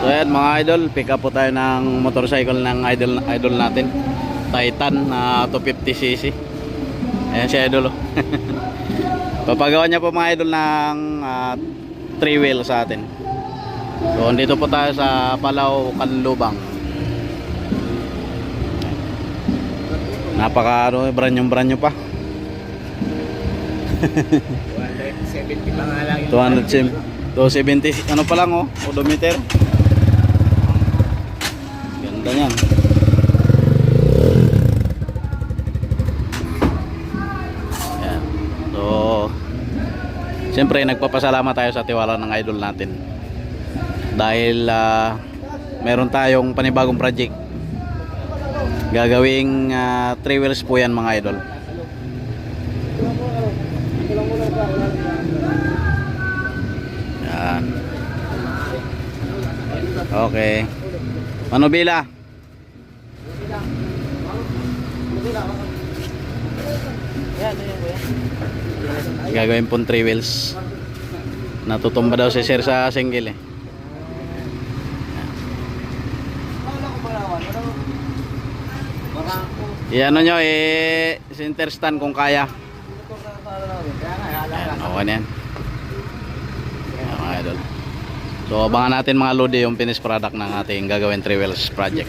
So ayan mga idol, pick up po tayo ng motorcycle ng idol natin, Titan na 250cc. Ayan si idol oh. Papagawa niya po mga idol ng 3 wheel sa atin. So dito po tayo sa Palaw, Canlubang. Napaka brand new pa. 270 pa nga lang. 270 ano pa lang oh, odometer. Ganda niyan. Yan. So siyempre nagpapasalamat tayo sa tiwala ng idol natin. Dahil meron tayong panibagong project. Gagawing 3 wheels po yan mga idol. Yan. Okay. Manubila. Gagawin pong 3 wheels. Natutumba daw si sir sa single eh. Iano nyo center stand kung kaya. Ayan, okay na yan. Ayan, mga idol. So abangan natin mga lodi yung finished product ng ating gagawin 3 wheels project.